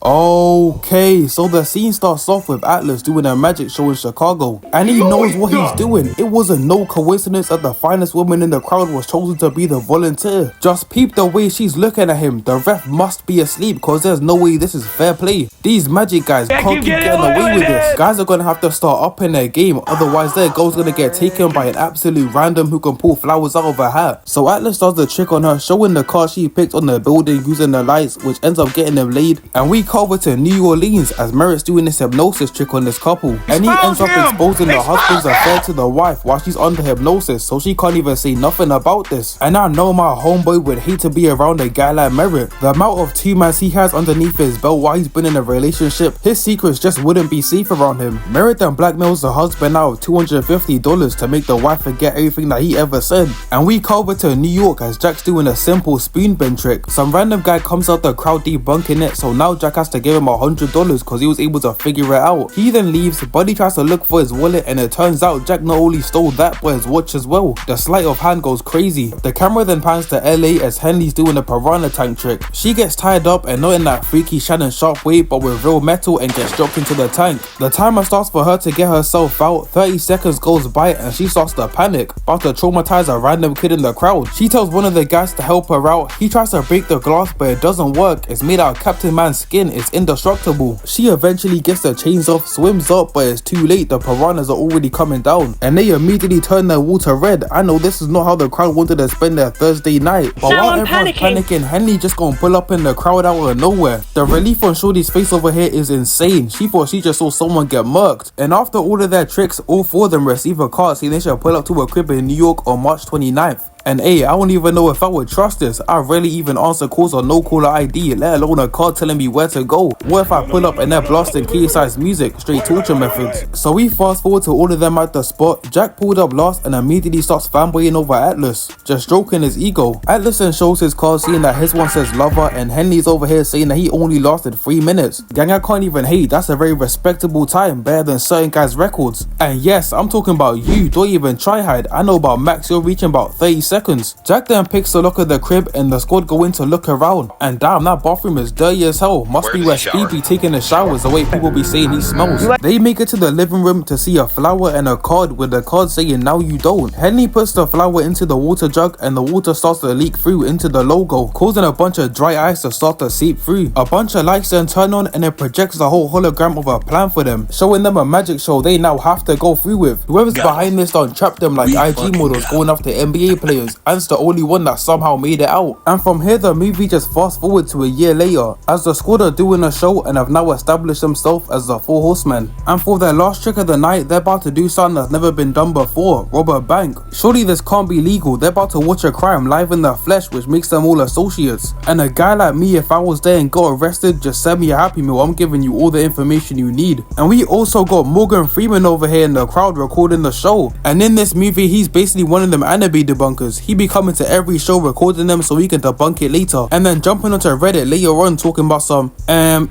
Okay, so the scene starts off with Atlas doing a magic show in Chicago, and he knows what he's doing. It wasn't no coincidence that the finest woman in the crowd was chosen to be the volunteer. Just peep the way she's looking at him. The ref must be asleep, cause there's no way this is fair play. These magic guys can't keep getting away with this. Guys are gonna have to start up in their game, otherwise their goal's gonna get taken by an absolute random who can pull flowers out of her hat. So Atlas does the trick on her, showing the card she picked on the building using the lights, which ends up getting them laid, and we over to New Orleans as Merritt's doing this hypnosis trick on this couple, and he ends up exposing the husband's affair to the wife while she's under hypnosis, so she can't even say nothing about this. And I know my homeboy would hate to be around a guy like Merritt. The amount of two-mans he has underneath his belt while he's been in a relationship, his secrets just wouldn't be safe around him. Merritt then blackmails the husband out of $250 to make the wife forget everything that he ever said. And we over to New York as Jack's doing a simple spoon bend trick. Some random guy comes out the crowd debunking it, so now Jack has to give him $100 because he was able to figure it out. He then leaves, Buddy tries to look for his wallet, and it turns out Jack not only stole that but his watch as well. The sleight of hand goes crazy. The camera then pans to LA as Henley's doing a piranha tank trick. She gets tied up, and not in that freaky Shannon Sharp way, but with real metal, and gets dropped into the tank. The timer starts for her to get herself out. 30 seconds goes by and she starts to panic, about to traumatize a random kid in the crowd. She tells one of the guys to help her out. He tries to break the glass, but it doesn't work. It's made out of Captain Man's skin. It's indestructible. She eventually gets the chains off, swims up, but it's too late. The piranhas are already coming down, and they immediately turn their water red. I know this is not how the crowd wanted to spend their Thursday night, but while everyone's panicking, Henley just gonna pull up in the crowd out of nowhere. The relief on Shorty's face over here is insane. She thought she just saw someone get murked, and after all of their tricks, all four of them receive a card saying they should pull up to a crib in New York on March 29th. And hey, I don't even know if I would trust this. I rarely even answer calls on no caller ID, let alone a card telling me where to go. What if I pull up and they're blasting KSI's music, straight torture methods? So we fast forward to all of them at the spot. Jack pulled up last and immediately starts fanboying over Atlas, just stroking his ego. Atlas then shows his card, seeing that his one says lover, and Henley's over here saying that he only lasted 3 minutes. Gang, I can't even hate, that's a very respectable time, better than certain guys' records. And yes, I'm talking about you, don't even try hide. I know about Max, you're reaching about 30 seconds. Jack then picks the lock of the crib and the squad go in to look around, and damn, that bathroom is dirty as hell. Must be where Speed be taking the showers, the way people be saying he smells. They make it to the living room to see a flower and a card with the card saying now you don't. Henley puts the flower into the water jug and the water starts to leak through into the logo, causing a bunch of dry ice to start to seep through. A bunch of lights then turn on and it projects the whole hologram of a plan for them, showing them a magic show they now have to go through with. Whoever's behind this done trap them like IG models going after NBA players, and the only one that somehow made it out. And from here the movie just fast forward to a year later as the squad are doing a show and have now established themselves as the Four Horsemen, and for their last trick of the night they're about to do something that's never been done before, rob a bank. Surely this can't be legal. They're about to watch a crime live in the flesh, which makes them all associates. And a guy like me, if I was there and got arrested, just send me a Happy Meal. I'm giving you all the information you need. And we also got Morgan Freeman over here in the crowd recording the show, and in this movie he's basically one of them anime debunkers. He be coming to every show recording them so he can debunk it later, and then jumping onto Reddit later on talking about some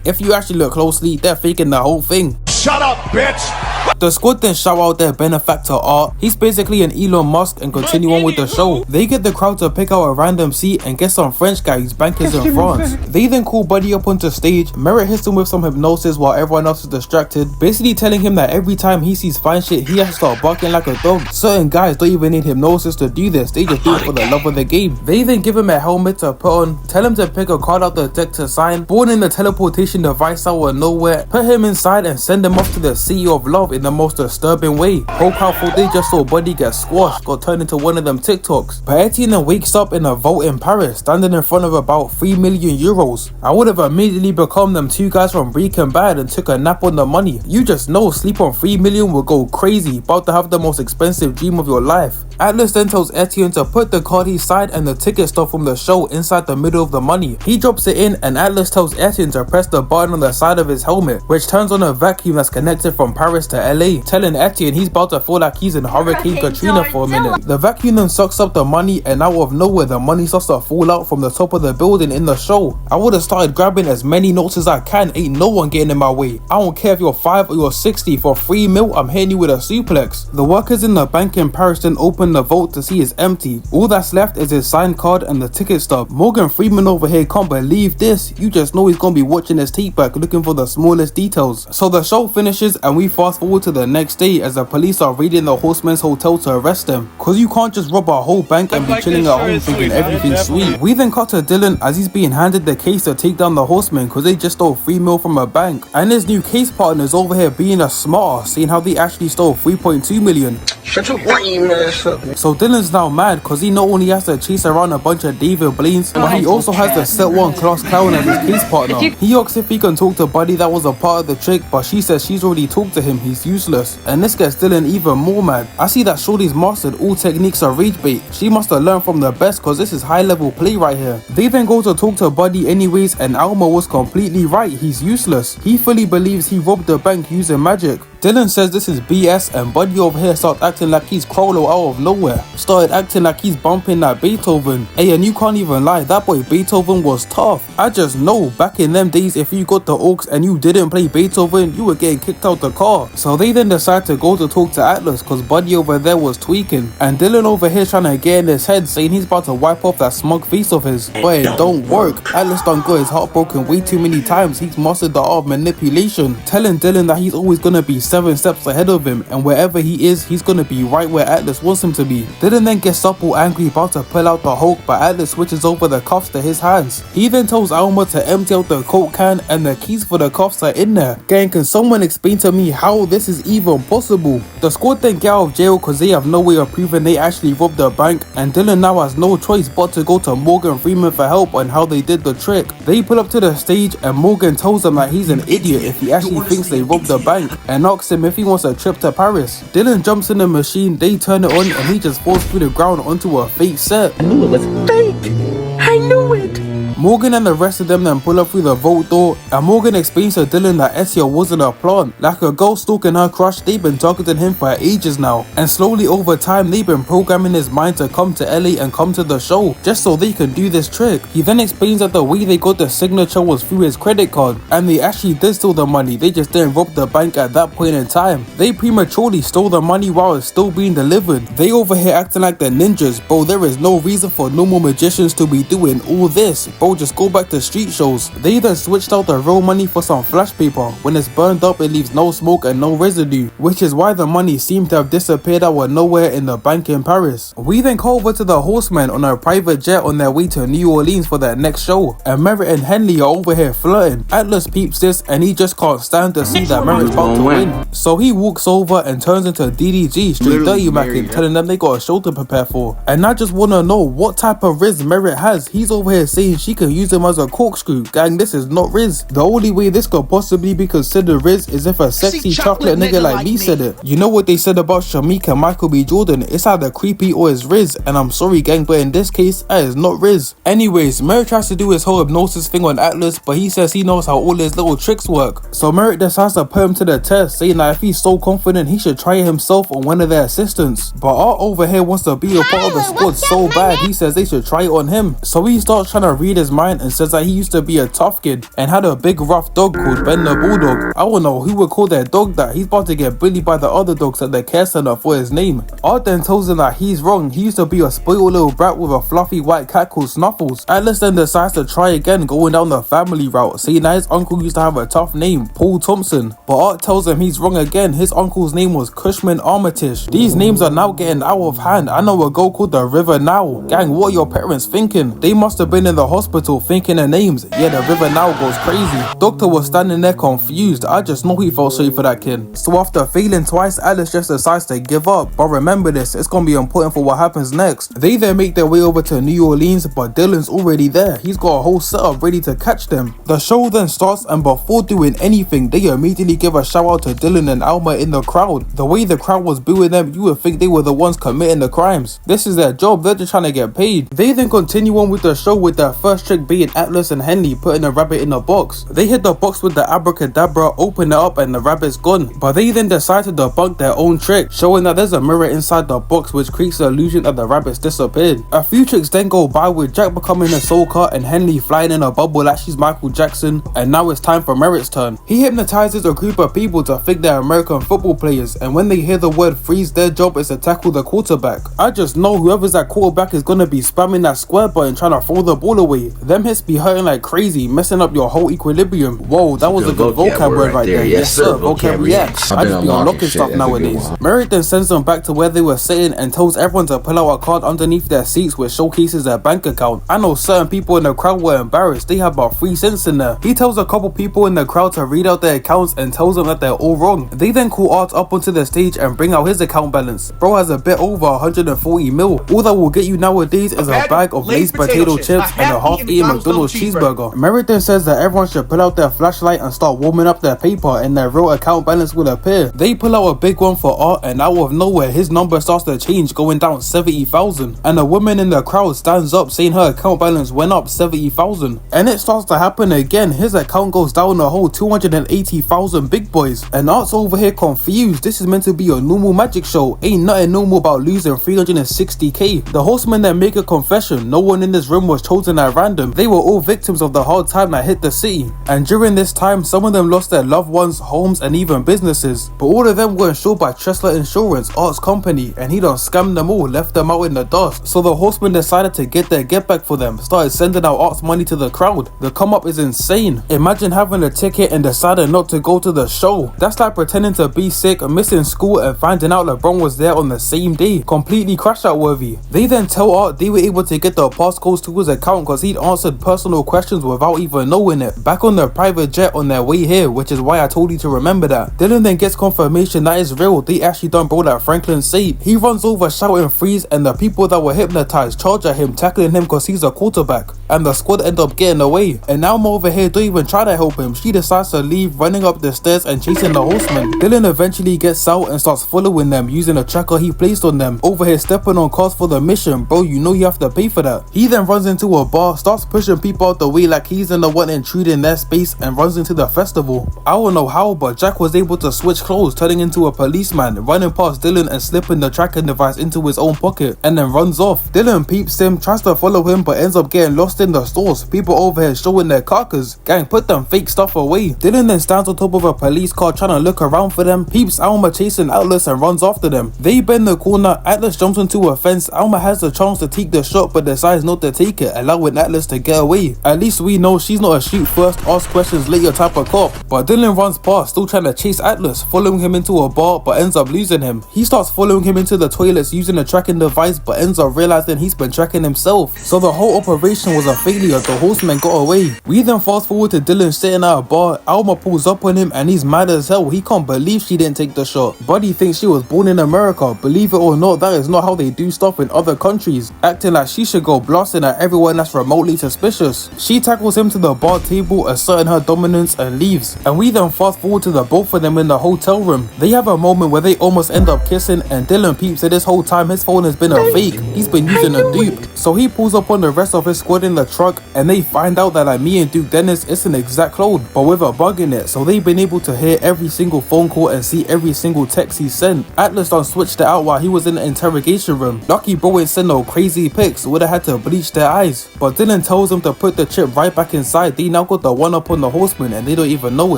if you actually look closely, they're faking the whole thing. Shut up, bitch! The squad then shout out their benefactor Art. He's basically an Elon Musk, and continue on with the show. They get the crowd to pick out a random seat and get some French guy whose bank is in France. They then call Buddy up onto stage. Merritt hits him with some hypnosis while everyone else is distracted, basically telling him that every time he sees fine shit he has to start barking like a dog. Certain guys don't even need hypnosis to do this, they just do it for the love of the game. They then give him a helmet to put on, tell him to pick a card out the deck to sign, born in the teleportation device out of nowhere, put him inside and send him off to the Sea of Love in the most disturbing way. Whole crowd thought they just saw Buddy get squashed, got turned into one of them TikToks. But Etienne then wakes up in a vault in Paris, standing in front of about 3 million euros. I would have immediately become them two guys from Breaking Bad and took a nap on the money. You just know sleep on 3 million will go crazy, about to have the most expensive dream of your life. Atlas then tells Etienne to put the card he signed and the ticket stuff from the show inside the middle of the money. He drops it in, and Atlas tells Etienne to press the button on the side of his helmet, which turns on a vacuum that's connected from Paris to LA, telling Etienne he's about to feel like he's in Hurricane Katrina for a minute. The vacuum then sucks up the money, and out of nowhere the money starts to fall out from the top of the building in the show. I would have started grabbing as many notes as I can, ain't no one getting in my way. I don't care if you're 5 or you're 60, for 3 mil I'm hitting you with a suplex. The workers in the bank in Paris then open open the vault to see is empty. All that's left is his signed card and the ticket stub. Morgan Freeman over here can't believe this. You just know he's gonna be watching his tape back looking for the smallest details. So the show finishes and we fast forward to the next day as the police are raiding the Horsemen's hotel to arrest them. Cause you can't just rob a whole bank and be chilling at home thinking everything's sweet. We then cut to Dylan as he's being handed the case to take down the Horsemen cause they just stole $3 million from a bank. And his new case partner's over here being a smarter, seeing how they actually stole $3.2 million. Shut your lame ass up. So Dylan's now mad cause he not only has to chase around a bunch of David Blaines, but he also has to set one Klaus Clown as his case partner. He asks if he can talk to Buddy that was a part of the trick, but she says she's already talked to him, he's useless. And this gets Dylan even more mad. I see that Shorty's mastered all techniques of rage bait. She must have learned from the best cause this is high level play right here. They then go to talk to Buddy anyways and Alma was completely right, he's useless. He fully believes he robbed the bank using magic. Dylan says this is BS and Buddy over here starts acting like he's Crollo out of nowhere. Started acting like he's bumping that Beethoven. Hey, and you can't even lie, that boy Beethoven was tough. I just know, back in them days if you got the aux and you didn't play Beethoven, you were getting kicked out the car. So they then decide to go to talk to Atlas cause Buddy over there was tweaking. And Dylan over here trying to get in his head saying he's about to wipe off that smug face of his. But it don't work. Atlas done got his heart broken way too many times. He's mastered the art of manipulation. Telling Dylan that he's always gonna be 7 steps ahead of him and wherever he is he's gonna be right where Atlas wants him to be. Dylan then gets up all angry about to pull out the Hulk, but Atlas switches over the cuffs to his hands. He then tells Alma to empty out the coke can and the keys for the cuffs are in there. Gang, can someone explain to me how this is even possible? The squad then get out of jail cause they have no way of proving they actually robbed the bank and Dylan now has no choice but to go to Morgan Freeman for help on how they did the trick. They pull up to the stage and Morgan tells them that he's an idiot if he actually thinks they robbed the bank and asks him if he wants a trip to Paris. Dylan jumps in the machine, they turn it on and he just falls through the ground onto a fake set. I knew it was fake. I knew it. Morgan and the rest of them then pull up through the vault door and Morgan explains to Dylan that Essia wasn't a plant. Like a girl stalking her crush, they've been targeting him for ages now. And slowly over time they've been programming his mind to come to LA and come to the show just so they can do this trick. He then explains that the way they got the signature was through his credit card and they actually did steal the money, they just didn't rob the bank at that point in time. They prematurely stole the money while it's still being delivered. They over here acting like they're ninjas. Bro, there is no reason for normal magicians to be doing all this. Bro, just go back to street shows. They then switched out the real money for some flash paper. When it's burned up it leaves no smoke and no residue, which is why the money seemed to have disappeared out of nowhere in the bank in Paris. We then go over to the Horsemen on a private jet on their way to New Orleans for their next show and Merritt and Henley are over here flirting. Atlas peeps this and he just can't stand to see that Merritt's about to win. So he walks over and turns into DDG, straight dirty macking, telling them they got a show to prepare for. And I just wanna know what type of Riz Merritt has. He's over here saying she can use him as a corkscrew. Gang, this is not Riz. The only way this could possibly be considered Riz is if a sexy chocolate nigga like me said it. You know what they said about Shamik and Michael B. Jordan? It's either creepy or it's Riz, and I'm sorry gang, but in this case, that is not Riz. Anyways, Merritt tries to do his whole hypnosis thing on Atlas, but he says he knows how all his little tricks work. So Merritt decides to put him to the test, saying that if he's so confident, he should try it himself on one of their assistants. But Art over here wants to be a part of the squad so bad, he says they should try it on him. So he starts trying to read his mind and says that he used to be a tough kid and had a big rough dog called Ben the Bulldog. I don't know who would call their dog that. He's about to get bullied by the other dogs at the care center for his name. Art then tells him that he's wrong. He used to be a spoiled little brat with a fluffy white cat called Snuffles. Atlas then decides to try again, going down the family route, saying that his uncle used to have a tough name, Paul Thompson. But Art tells him he's wrong again. His uncle's name was Cushman Armitage. These names are now getting out of hand. I know a girl called the River Now. Gang, what are your parents thinking? They must have been in the hospital thinking their names. Yeah, the River Now goes crazy. Doctor was standing there confused. I just know he felt sorry for that kid. So after failing twice, Alice just decides to give up. But remember this, it's gonna be important for what happens next. They then make their way over to New Orleans, but Dylan's already there. He's got a whole setup ready to catch them. The show then starts, and before doing anything, they immediately give a shout out to Dylan and Alma in the crowd. The way the crowd was booing them, you would think they were the ones committing the crimes. This is their job, they're just trying to get paid. They then continue on with the show with their first trick being Atlas and Henley putting a rabbit in a box. They hit the box with the abracadabra, open it up, and the rabbit's gone. But they then decide to debunk their own trick, showing that there's a mirror inside the box which creates the illusion that the rabbit's disappeared. A few tricks then go by with Jack becoming a soul car and Henley flying in a bubble like she's Michael Jackson, and now it's time for Merritt's turn. He hypnotizes a group of people to think they're American football players, and when they hear the word freeze, their job is to tackle the quarterback. I just know whoever's that quarterback is gonna be spamming that square button trying to throw the ball away. Them hits be hurting like crazy, messing up your whole equilibrium. Whoa, that was a good vocab word right there. Yes sir, vocab reacts. I just be unlocking stuff nowadays. Merritt then sends them back to where they were sitting and tells everyone to pull out a card underneath their seats which showcases their bank account. I know certain people in the crowd were embarrassed. They have about 3 cents in there. He tells a couple people in the crowd to read out their accounts and tells them that they're all wrong. They then call Art up onto the stage and bring out his account balance. Bro has a bit over 140 mil. All that will get you nowadays is a bag of Lay's potato chips and a half-eaten McDonald's cheeseburger. Merritt then says that everyone should pull out their flashlight and start warming up their paper and their real account balance will appear. They pull out a big one for Art and out of nowhere his number starts to change, going down 70,000, and a woman in the crowd stands up saying her account balance went up 70,000, and it starts to happen again. His account goes down a whole 280,000 big boys, and Art's over here confused. This is meant to be a normal magic show. Ain't nothing normal about losing 360k. The horsemen then make a confession. No one in this room was chosen at random. They were all victims of the hard time that hit the city, and during this time some of them lost their loved ones, homes, and even businesses, but all of them were insured by Tressler Insurance, Art's company, and he done scammed them all, left them out in the dust. So the horsemen decided to get their get back for them, started sending out Art's money to the crowd. The come up is insane. Imagine having a ticket and deciding not to go to the show. That's like pretending to be sick, missing school, and finding out LeBron was there on the same day. Completely crash out worthy. They then tell Art they were able to get the passcodes to his account because he'd answered personal questions without even knowing it. Back on the private jet on their way here, which is why I told you to remember that. Dylan then gets confirmation that is real. They actually done brought that Franklin safe. He runs over shouting freeze, and the people that were hypnotized charge at him, tackling him because he's a quarterback, and the squad end up getting away. And Alma over here don't even try to help him. She decides to leave, running up the stairs and chasing the horsemen. Dylan eventually gets out and starts following them using a tracker he placed on them. Over here stepping on cars for the mission. Bro, you know you have to pay for that. He then runs into a bar, starts pushing people out the way like he's in the one intruding their space, and runs into the festival. I don't know how, but Jack was able to switch clothes, turning into a policeman, running past Dylan and slipping the tracking device into his own pocket, and then runs off. Dylan peeps him, tries to follow him, but ends up getting lost in the stores. People over here showing their carcass. Gang, put them fake stuff away. Dylan then stands on top of a police car trying to look around for them. Peeps Alma chasing Atlas and runs after them. They bend the corner, Atlas jumps into a fence. Alma has the chance to take the shot but decides not to take it, allowing Atlas to get away. At least we know she's not a shoot first, ask questions later type of cop. But Dylan runs past, still trying to chase Atlas, following him into a bar but ends up losing him. He starts following him into the toilets using a tracking device but ends up realizing he's been tracking himself. So the whole operation was a failure. The horsemen got away. We then fast forward to Dylan sitting at a bar. Alma pulls up on him and he's mad as hell. He can't believe she didn't take the shot. Buddy thinks she was born in America. Believe it or not, that is not how they do stuff in other countries. Acting like she should go blasting at everyone that's remotely suspicious. She tackles him to the bar table, asserting her dominance, and leaves. And we then fast forward to the both of them in the hotel room. They have a moment where they almost end up kissing, and Dylan peeps that this whole time his phone has been a fake. He's been using a dupe. So he pulls up on the rest of his squad in the truck, and they find out that like me and Duke Dennis, it's an exact clone but with a bug in it. So they've been able to hear every single phone call and see every single text he sent. Atlas done switched it out while he was in the interrogation room. Lucky bro ain't sent no crazy pics, would have had to bleach their eyes. But Dylan tells him to put the chip right back inside. They now got the one up on the horseman and they don't even know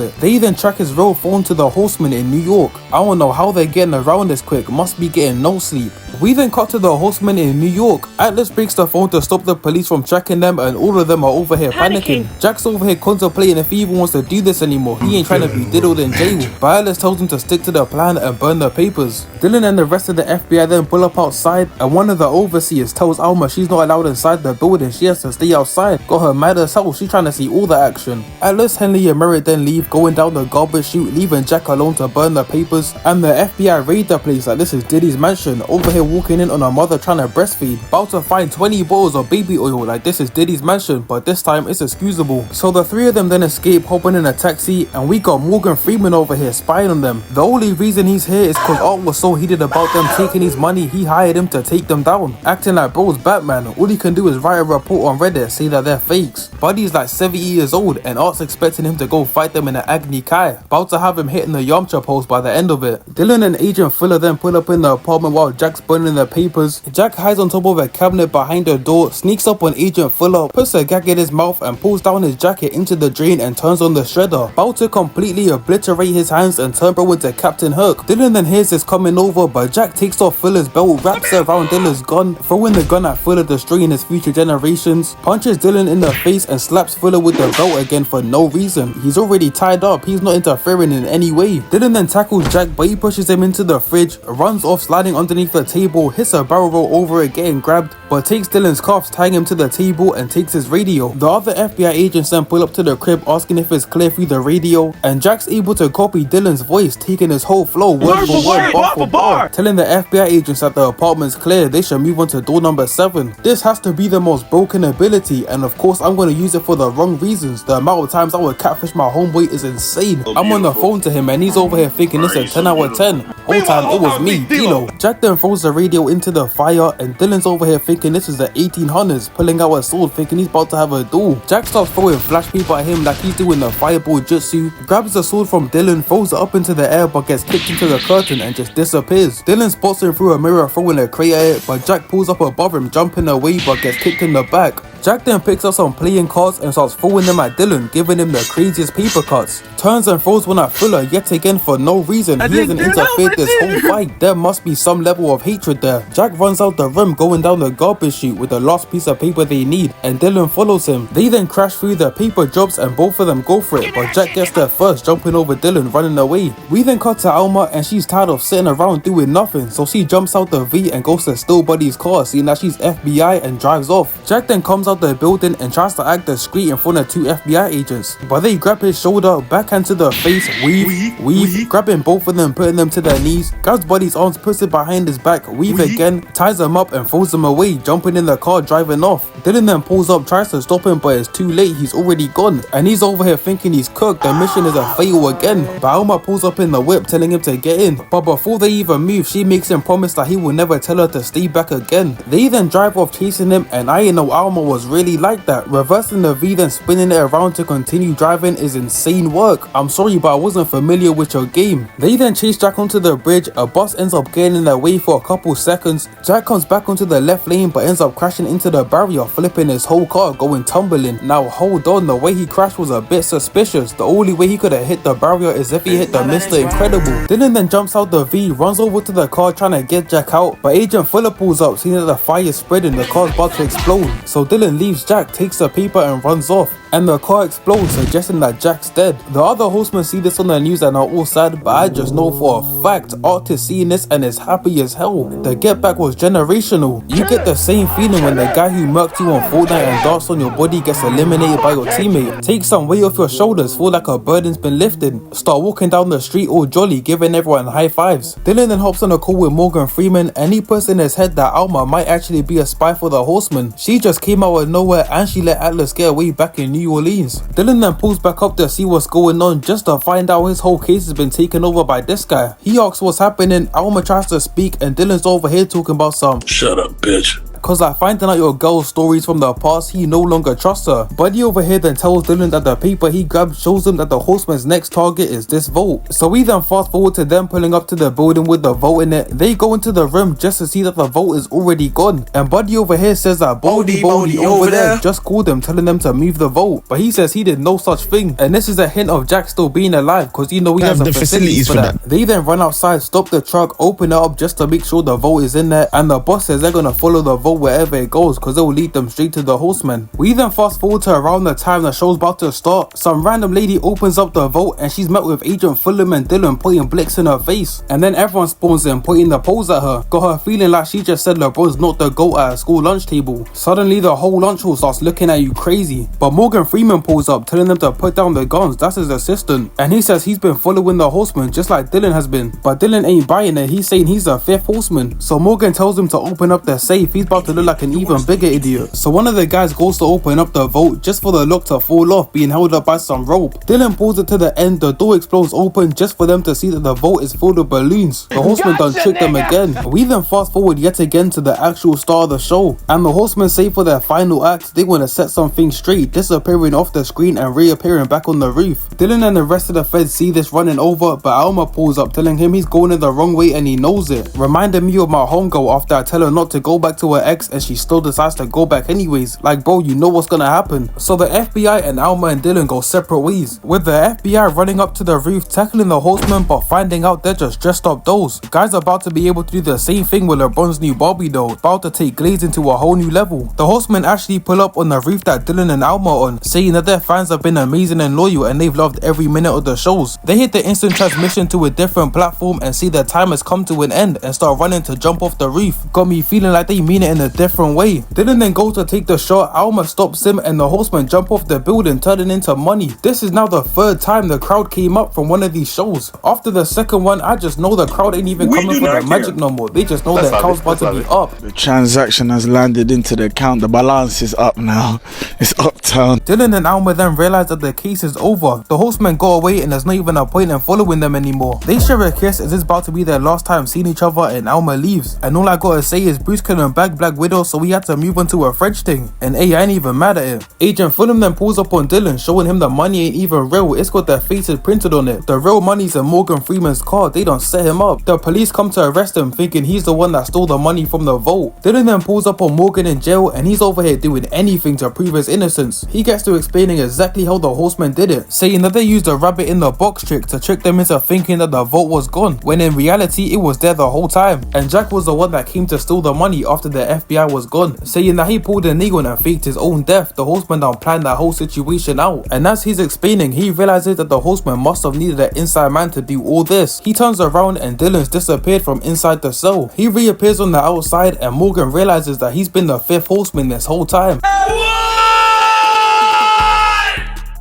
it. They then track his real phone to the horseman in New York. I don't know how they're getting around this quick, must be getting no sleep. We then cut to the horsemen in New York. Atlas breaks the phone to stop the police from tracking them, and all of them are over here panicking. Jack's over here contemplating if he even wants to do this anymore. He ain't trying to be diddled in jail. But Atlas tells him to stick to the plan and burn the papers. Dylan and the rest of the FBI then pull up outside, and one of the overseers tells Alma she's not allowed inside the building, she has to stay outside. Got her mad as hell, she's trying to see all the action. Atlas, Henley and Merritt then leave, going down the garbage chute, leaving Jack alone to burn the papers. And the FBI raid the place like this is Diddy's mansion. Over here walking in on a mother trying to breastfeed, about to find 20 bottles of baby oil like this is Diddy's mansion, but this time it's excusable. So the three of them then escape, hopping in a taxi, and we got Morgan Freeman over here spying on them. The only reason he's here is cause Art was so heated about them taking his money, he hired him to take them down. Acting like bro's Batman, all he can do is write a report on Reddit Reddit say that they're fakes. Buddy's like 70 years old and Art's expecting him to go fight them in an Agni Kai, about to have him hitting the Yamcha pose by the end of it. Dylan and Agent Fuller then pull up in the apartment while Jack's burning the papers. Jack hides on top of a cabinet behind the door, sneaks up on Agent Fuller, puts a gag in his mouth and pulls down his jacket into the drain and turns on the shredder, about to completely obliterate his hands and turn bro into Captain Hook. Dylan then hears this coming over, but Jack takes off Fuller's belt, wraps it around Dylan's gun, throwing the gun at Fuller, destroying his future generations, punches Dylan in the face and slaps Fuller with the belt again for no reason. He's already tied up, he's not interfering in any way. Dylan then tackles Jack, but he pushes him into the fridge, runs off sliding underneath the table, hits a barrel roll over it getting grabbed, but takes Dylan's cuffs, tying him to the table and takes his radio. The other FBI agents then pull up to the crib asking if it's clear through the radio, and Jack's able to copy Dylan's voice, taking his whole flow word for word, bar for bar, telling the FBI agents that the apartment's clear, they should move on to door number 7. This has to be the most broken ability, and of course I'm going to use it for the wrong reasons. The amount of times I would catfish my homeboy is insane. I'm on the phone to him and he's over here thinking it's a 10 out of 10. Whole time it was me, D-Lo. Jack then throws the radio into the fire and Dylan's over here thinking this is the 1800s, pulling out a sword thinking he's about to have a duel. Jack starts throwing flash people at him like he's doing the fireball jutsu, grabs the sword from Dylan, throws it up into the air but gets kicked into the curtain and just disappears. Dylan spots him through a mirror throwing a crate at it, but Jack pulls up above him, jumping away but gets kicked in the back. Jack then picks up some playing cards and starts throwing them at Dylan, giving him the craziest paper cuts. Turns and throws one at Fuller yet again for no reason. He hasn't interfered this whole fight. There must be some level of hatred there. Jack runs out the room going down the garbage chute with the last piece of paper they need, and Dylan follows him. They then crash through the paper jobs and both of them go for it, but Jack gets there first, jumping over Dylan, running away. We then cut to Alma and she's tired of sitting around doing nothing, so she jumps out the V and goes to steal Buddy's car, seeing that she's FBI, and drives off. Jack then comes out the building and tries to act discreet in front of 2 FBI agents, but they grab his shoulder, backhand to the face, weave, grabbing both of them, putting them to their knees, grabs Buddy's arms, puts it behind his back, weave again, ties him up and throws him away, jumping in the car, driving off. Dylan then pulls up, tries to stop him, but it's too late, he's already gone, and he's over here thinking he's cooked. The mission is a fail again, but Alma pulls up in the whip telling him to get in, but before they even move, she makes him promise that he will never tell her to stay back again. They then drive off chasing him, and I didn't know Alma was really like that. Reversing the V then spinning it around to continue driving is insane work. I'm sorry, but I wasn't familiar with your game. They then chase Jack onto the bridge. A bus ends up getting in their way for a couple seconds. Jack comes back onto the left lane but ends up crashing into the barrier, flipping his whole car, going tumbling. Now hold on, the way he crashed was a bit suspicious. The only way he could have hit the barrier is if he hit the Mr. Incredible. Dylan then jumps out the V, runs over to the car trying to get Jack out, but Agent Fuller pulls up, seeing that the fire is spreading, the car's about to explode. So Dylan leaves Jack, takes the paper and runs off, and the car explodes, suggesting that Jack's dead. The other horsemen see this on the news and are all sad, but I just know for a fact Art is seeing this and is happy as hell. The get back was generational. You get the same feeling when the guy who murked you on Fortnite and darts on your body gets eliminated by your teammate. Take some weight off your shoulders, feel like a burden's been lifted. Start walking down the street all jolly, giving everyone high fives. Dylan then hops on a call with Morgan Freeman, and he puts in his head that Alma might actually be a spy for the horsemen. She just came out of nowhere and she let Atlas get away back in New Orleans. Dylan then pulls back up to see what's going on, just to find out his whole case has been taken over by this guy. He asks what's happening, Alma tries to speak, and Dylan's over here talking about some "Shut up, bitch." Cause like finding out your girl's stories from the past, he no longer trusts her. Buddy over here then tells Dylan that the paper he grabbed shows him that the horseman's next target is this vault. So we then fast forward to them pulling up to the building with the vault in it. They go into the room just to see that the vault is already gone. And Buddy over here says that Baldy over there just called them, telling them to move the vault. But he says he did no such thing. And this is a hint of Jack still being alive, cause you know he has the facilities for that. They then run outside, stop the truck, open it up just to make sure the vault is in there. And the boss says they're gonna follow the vault wherever it goes, cause it will lead them straight to the horsemen. We then fast forward to around the time the show's about to start. Some random lady opens up the vault and she's met with Agent Fuller and Dylan pointing blicks in her face, and then everyone spawns in pointing the poles at her. Got her feeling like she just said LeBron's not the GOAT at a school lunch table. Suddenly the whole lunch hall starts looking at you crazy, but Morgan Freeman pulls up telling them to put down the guns. That's his assistant, and he says he's been following the horsemen just like Dylan has been, but Dylan ain't buying it. He's saying he's the 5th horseman. So Morgan tells him to open up the safe. He's about about to look like an even bigger idiot. So one of the guys goes to open up the vault just for the lock to fall off, being held up by some rope. Dylan pulls it to the end, the door explodes open just for them to see that the vault is filled with balloons. The horsemen done tricked them again. We then fast forward yet again to the actual star of the show, and the horsemen say for their final act they want to set something straight, disappearing off the screen and reappearing back on the roof. Dylan and the rest of the feds see this running over, but Alma pulls up telling him he's going in the wrong way and he knows it, reminding me of my homegirl after I tell her not to go back to her ex and she still decides to go back anyways. Like, bro, you know what's gonna happen. So the FBI and Alma and Dylan go separate ways, with the FBI running up to the roof tackling the horsemen, but finding out they're just dressed up dolls. Guys about to be able to do the same thing with LeBron's new Barbie doll, about to take Glaze into a whole new level. The horsemen actually pull up on the roof that Dylan and Alma are on, saying that their fans have been amazing and loyal and they've loved every minute of the shows. They hit the instant transmission to a different platform and see their time has come to an end and start running to jump off the roof. Got me feeling like they mean it in a different way. Dylan then goes to take the shot, Alma stops him and the horsemen jump off the building, turning into money. This is now the third time the crowd came up from one of these shows. After the second one, I just know the crowd ain't even coming for the magic no more. They just know their account's about to be up. The transaction has landed into the account. The balance is up now. It's uptown. Dylan and Alma then realize that the case is over. The horsemen go away and there's not even a point in following them anymore. They share a kiss as it's about to be their last time seeing each other and Alma leaves. And all I gotta say is Bruce couldn't bag Black Widow, so he had to move on to a French thing. And hey, I ain't even mad at it. Agent Fulham then pulls up on Dylan, showing him the money ain't even real. It's got their faces printed on it. The real money's in Morgan Freeman's car. They don't set him up. The police come to arrest him, thinking he's the one that stole the money from the vault. Dylan then pulls up on Morgan in jail and he's over here doing anything to prove his innocence. He gets to explaining exactly how the horsemen did it, saying that they used a rabbit in the box trick to trick them into thinking that the vault was gone, when in reality it was there the whole time. And Jack was the one that came to steal the money after the FBI was gone, saying that he pulled a Negan and faked his own death. The horseman now planned that whole situation out, and as he's explaining, he realizes that the horseman must have needed an inside man to do all this. He turns around and Dylan's disappeared from inside the cell. He reappears on the outside and Morgan realizes that he's been the fifth horseman this whole time.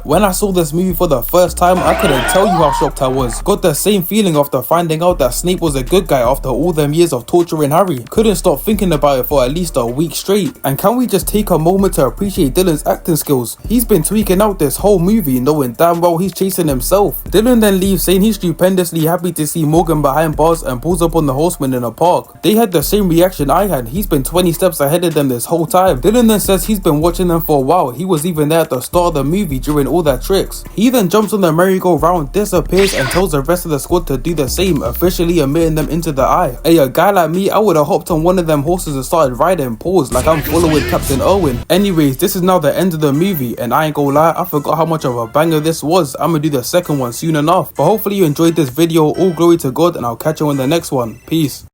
When I saw this movie for the first time, I couldn't tell you how shocked I was. Got the same feeling after finding out that Snape was a good guy after all them years of torturing Harry. Couldn't stop thinking about it for at least a week straight. And can we just take a moment to appreciate Dylan's acting skills? He's been tweaking out this whole movie, knowing damn well he's chasing himself. Dylan then leaves, saying he's stupendously happy to see Morgan behind bars, and pulls up on the horseman in a park. They had the same reaction I had. He's been 20 steps ahead of them this whole time. Dylan then says he's been watching them for a while. He was even there at the start of the movie during all their tricks. He then jumps on the merry-go-round, disappears, and tells the rest of the squad to do the same, officially admitting them into the eye. Hey, a guy like me, I would have hopped on one of them horses and started riding, pause, like I'm following Captain Irwin. Anyways, this is now the end of the movie, and I ain't gonna lie, I forgot how much of a banger this was. I'm gonna do the second one soon enough, but hopefully you enjoyed this video. All glory to God, and I'll catch you in the next one. Peace.